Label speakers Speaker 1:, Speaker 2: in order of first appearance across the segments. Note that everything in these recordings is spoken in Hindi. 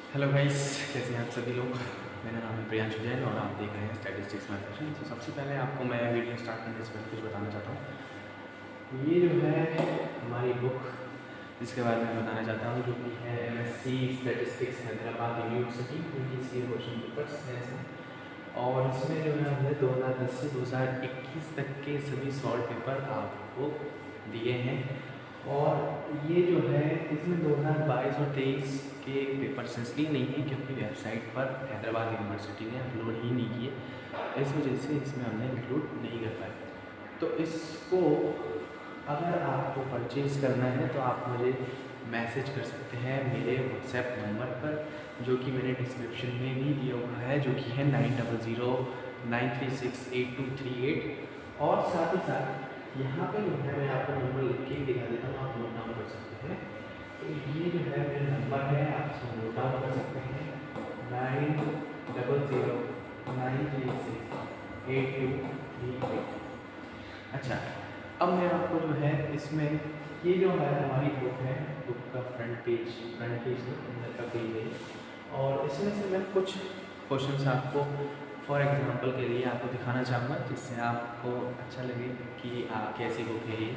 Speaker 1: हेलो गाइस, कैसे हैं आप सभी लोग। मेरा नाम है प्रियांशु जैन और आप देख रहे हैं स्टैटिस्टिक्स मैथ सेशन। तो सबसे पहले आपको मैं वीडियो स्टार्ट करने से पहले कुछ बताना चाहता हूँ। ये जो है हमारी बुक जिसके बारे में बताना चाहता हूँ, जो कि है MSc स्टैटिस्टिक्स हैदराबाद यूनिवर्सिटी, उनकी सी क्वेश्चन पेपर्स हैं इसमें। और इसमें जो है हमने 2010 से 2021 तक के सभी सॉल्व पेपर आपको दिए हैं। और ये जो है इसमें 2022 और 23 के पेपर्स इसलिए नहीं है क्योंकि वेबसाइट पर हैदराबाद यूनिवर्सिटी ने अपलोड ही नहीं किए, इस वजह से इसमें हमने इंक्लूड नहीं कर पाए। तो इसको अगर आपको परचेज़ करना है तो आप मुझे मैसेज कर सकते हैं मेरे व्हाट्सएप नंबर पर, जो कि मैंने डिस्क्रिप्शन में भी दिया हुआ है, जो कि है 9009368238। और साथ ही साथ यहाँ पे जो है मैं आपको नंबर लिख के दिखा देता हूँ, आप नोट डाउन कर सकते हैं। तो ये जो है मेरा नंबर है, आप इसको नोट डाउन कर सकते हैं 9009368238। अच्छा, अब मैं आपको जो है इसमें ये जो है हमारी बुक है, बुक का फ्रंट पेज अंदर का पेज है। और इसमें से मैं कुछ क्वेश्चंस आपको फॉर एग्जांपल के लिए आपको दिखाना चाहूँगा, जिससे आपको अच्छा लगे कि कैसी बुक है ये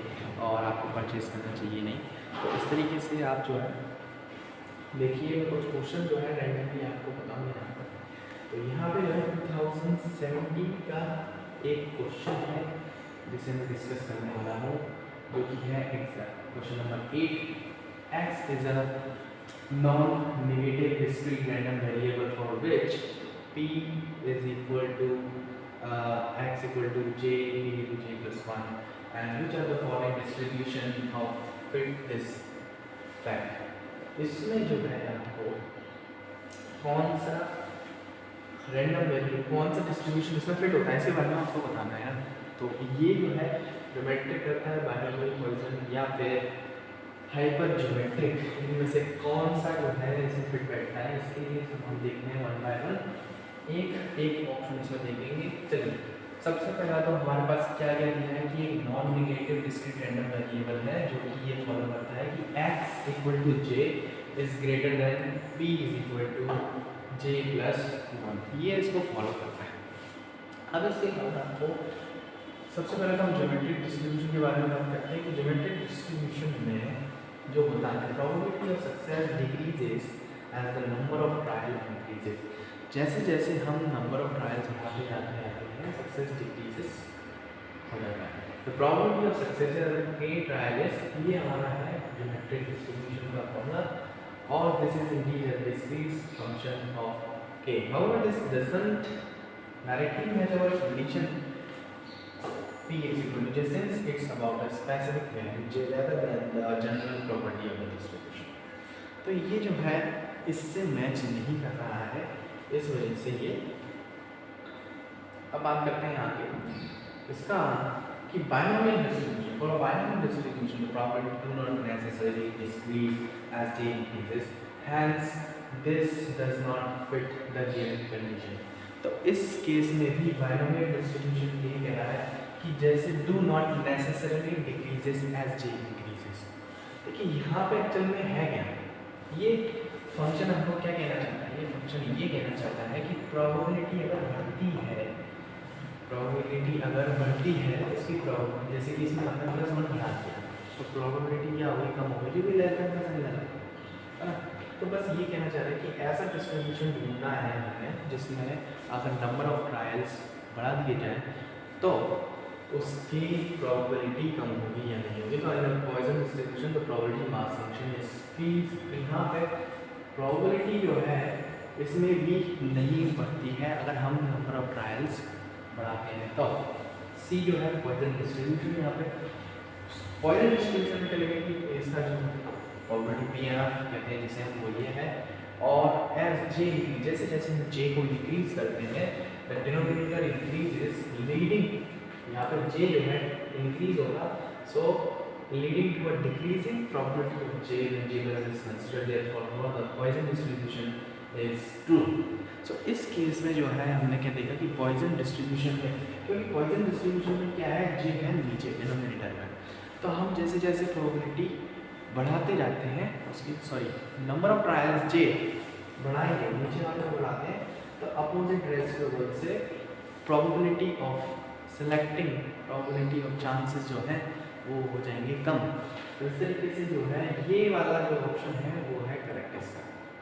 Speaker 1: और आपको परचेज़ करना चाहिए नहीं। तो इस तरीके से आप जो है देखिए, मैं कुछ क्वेश्चन जो है रैंडमली आपको बताऊँगा यहाँ पर। तो यहाँ पे जो है 2017 का एक क्वेश्चन है जिसे मैं डिस्कस करने वाला हूँ, जो कि है question number 8। x is a non-negative discrete random variable for which p is equal to x equal to j into j plus 1, and which are the following distribution of fit this fact। इसमें जो है आपको कौन सा रैंडम वैल्यू, कौन सा डिस्ट्रीब्यूशन इसमें फिट होता है, इसके बारे में आपको बताना है। तो ये जो है ज्योमेट्रिक करता है, बाइनोमियल पॉइसन या फिर हाइपर ज्योमेट्रिक, इनमें से कौन सा जो है इसमें फिट बैठता है। इसके लिए हम देखते हैं वन बाय वन, एक एक ऑप्शन इसमें देखेंगे। चलिए, सबसे पहला तो हमारे पास क्या क्या दिया है कि एक non negative discrete random variable है, जो कि ये फॉलो करता है कि x equal to j is greater than p is equal to j plus 1, ये इसको फॉलो करता है। अब इसके बाद आपको सबसे पहले तो हम ज्योमेट्रिक डिस्ट्रीब्यूशन के बारे में बात करते हैं कि ज्योमेट्रिक डिस्ट्रीब्यूशन में जो होता है probability of success decreases as the number of trial increases. जैसे जैसे हम नंबर ऑफ ट्रायल्स बढ़ाते जाते हैं, सक्सेस डिक्रीजेस हो जाता है। The probability of success as k trial is, ये हमारा है ज्योमेट्रिक डिस्ट्रीब्यूशन का फॉर्मूला, और this is indeed a discrete function of k। However this doesn't directly match our condition p is equal to j, since it's about a specific value j rather than the general property of the distribution। तो ये जो है इससे मैच नहीं कर रहा है, इस वजह से ये। अब बात करते हैं आगे इसका कि binomial distribution, for a binomial distribution the probability do not necessarily decrease as j increases, hence this does not fit the given condition। तो इस केस में भी बाइनोमियल डिस्ट्रीब्यूशन ये कह रहा है कि जैसे do not necessarily decreases as j increases. देखिए यहाँ पे एक्चुअल में है क्या, ये फंक्शन हमको क्या कहना चाहता है, ये फंक्शन ये कहना चाहता है कि प्रोबेबिलिटी अगर बढ़ती है, प्रोबेबिलिटी अगर बढ़ती है उसकी प्रोबेबिलिटी, जैसे कि इसमें हमने प्लस 1 बढ़ा दिया तो प्रोबेबिलिटी क्या होगी, कम होगी, जो भी लेस देन प्लस है ना। तो बस ये कहना चाह रहे हैं कि ऐसा डिस्ट्रीब्यूशन ढूंढना है हमें जिसमें अगर नंबर ऑफ ट्रायल्स बढ़ा दिए जाए तो उसकी प्रोबेबिलिटी कम होगी या नहीं होगी। तो in Poisson distribution the probability mass function is p। यहाँ पे प्रोबेबिलिटी जो है इसमें भी नहीं बढ़ती है अगर हम नंबर ऑफ ट्रायल्स बढ़ाते हैं। तो c जो है पॉइसन डिस्ट्रीब्यूशन, यहाँ पे पॉइसन डिस्ट्रीब्यूशन में चलेगा कि इसका जो प्रोबेबिलिटी p है कहते हैं जिसे हम वो ये है, और एज j जैसे जैसे हम j को इंक्रीज करते हैं द डिनोमिनेटर इंक्रीजेस लीडिंग, यहाँ पर j जो है इंक्रीज होगा, so leading to a decreasing probability of j when j is considered, therefore the Poisson distribution is true। सो इस केस में जो है हमने क्या देखा कि पॉइसन डिस्ट्रीब्यूशन में, क्योंकि पॉइसन डिस्ट्रीब्यूशन में क्या है, j है नीचे डिनोमिनेटर में, तो हम जैसे जैसे प्रोबेबिलिटी बढ़ाते जाते हैं उसकी, sorry number of trials j बढ़ाएंगे, नीचे वाले को बढ़ाते हैं तो अपोजिट रेसिप्रोकल से probability of selecting, probability of chances जो है वो हो जाएंगे कम। तो इस तरीके से जो है ये वाला जो ऑप्शन है वो है करेक्ट इसका।